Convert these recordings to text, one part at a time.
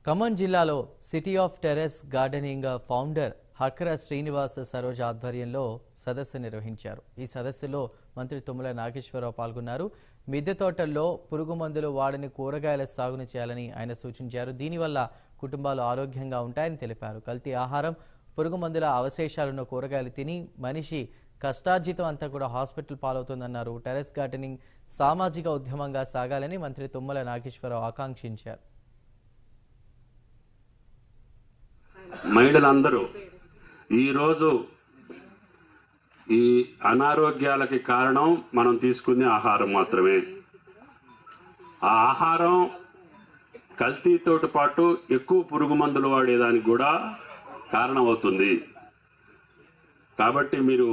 ఖమ్మం జిల్లాలో city of terrace gardening founder హక్ర శ్రీనివాస సరోజ ఆధ్వర్యంలో సదస్సు నిర్వహించారు. ఈ సదస్సులో మంత్రి తుమ్మల నాగేశ్వరరావు పాల్గొన్నారు. మిద్దె తోటల్లో పురుగు మందులు వాడని కూరగాయల సాగును చేయాలని ఆయన సూచించారు. దీనివల్ల కుటుంబాలు ఆరోగ్యంగా ఉంటాయని తెలిపారు. కల్తీ ఆహారం, పురుగు మందుల అవశేషాలున్న కూరగాయలు తిని మనిషి కష్టార్జితం అంతా కూడా హాస్పిటల్ పాలవుతుందన్నారు. టెర్రస్ గార్డెనింగ్ సామాజిక ఉద్యమంగా సాగాలని మంత్రి తుమ్మల నాగేశ్వరరావు ఆకాంక్షించారు. మహిళలందరూ ఈరోజు ఈ అనారోగ్యాలకి కారణం మనం తీసుకునే ఆహారం మాత్రమే. ఆ ఆహారం కల్తీతో పాటు ఎక్కువ పురుగు మందులు వాడేదానికి కూడా కారణమవుతుంది. కాబట్టి మీరు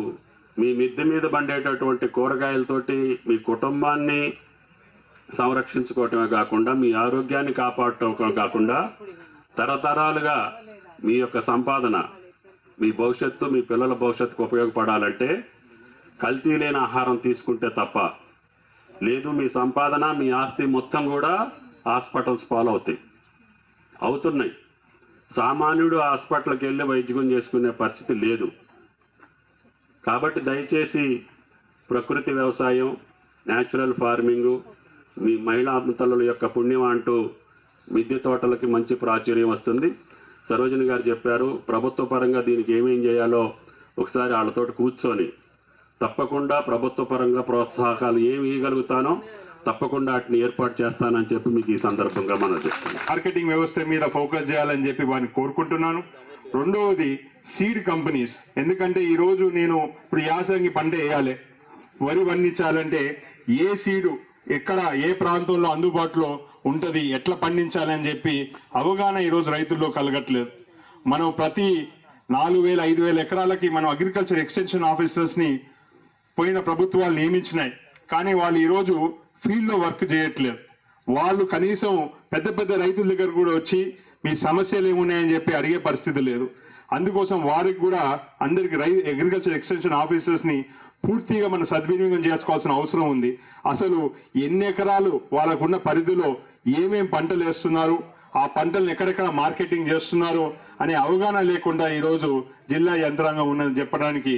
మీ మిద్దె మీద పండేటటువంటి కూరగాయలతోటి మీ కుటుంబాన్ని సంరక్షించుకోవటమే కాకుండా మీ ఆరోగ్యాన్ని కాపాడటం కాకుండా తరతరాలుగా మీ యొక్క సంపాదన, మీ భవిష్యత్తు, మీ పిల్లల భవిష్యత్తుకు ఉపయోగపడాలంటే కల్తీ లేని ఆహారం తీసుకుంటే తప్ప లేదు. మీ సంపాదన, మీ ఆస్తి మొత్తం కూడా హాస్పిటల్స్ అవుతున్నాయి. సామాన్యుడు హాస్పిటల్కి వెళ్ళి వైద్యం చేసుకునే పరిస్థితి లేదు. కాబట్టి దయచేసి ప్రకృతి వ్యవసాయం, న్యాచురల్ ఫార్మింగు, మీ మహిళా తల్లుల యొక్క పుణ్యం అంటూ మిద్దె తోటలకి మంచి ప్రాచుర్యం వస్తుంది. సరోజిని గారు చెప్పారు, ప్రభుత్వ పరంగా దీనికి ఏమేం చేయాలో ఒకసారి వాళ్ళతో కూర్చొని తప్పకుండా ప్రభుత్వ పరంగా ప్రోత్సాహకాలు ఏమి ఇవ్వగలుగుతానో తప్పకుండా వాటిని ఏర్పాటు చేస్తానని చెప్పి మీకు ఈ సందర్భంగా మనం చెప్తున్నాం. మార్కెటింగ్ వ్యవస్థ మీద ఫోకస్ చేయాలని చెప్పి వారిని కోరుకుంటున్నాను. రెండవది సీడ్ కంపెనీస్. ఎందుకంటే ఈరోజు నేను ఇప్పుడు యాసంగి పంట వేయాలి, వరి పండించాలంటే ఏ సీడు ఎక్కడ ఏ ప్రాంతంలో అందుబాటులో ఉంటుంది, ఎట్లా పండించాలని చెప్పి అవగాహన ఈరోజు రైతుల్లో కలగట్లేదు. మనం ప్రతి 4,000 5,000 ఎకరాలకి మనం అగ్రికల్చర్ ఎక్స్టెన్షన్ ఆఫీసర్స్ ని పోయిన ప్రభుత్వాలు నియమించినాయి. కానీ వాళ్ళు ఈరోజు ఫీల్డ్లో వర్క్ చేయట్లేదు. వాళ్ళు కనీసం పెద్ద పెద్ద రైతుల దగ్గర కూడా వచ్చి మీ సమస్యలు ఏమున్నాయని చెప్పి అడిగే పరిస్థితి లేదు. అందుకోసం వారికి కూడా అందరికి అగ్రికల్చర్ ఎక్స్టెన్షన్ ఆఫీసర్స్ ని పూర్తిగా మనం సద్వినియోగం చేసుకోవాల్సిన అవసరం ఉంది. అసలు ఎన్ని ఎకరాలు వాళ్ళకున్న పరిధిలో ఏమేం పంటలు వేస్తున్నారు, ఆ పంటలను ఎక్కడెక్కడ మార్కెటింగ్ చేస్తున్నారు అనే అవగాహన లేకుండా ఈరోజు జిల్లా యంత్రాంగం ఉన్నది చెప్పడానికి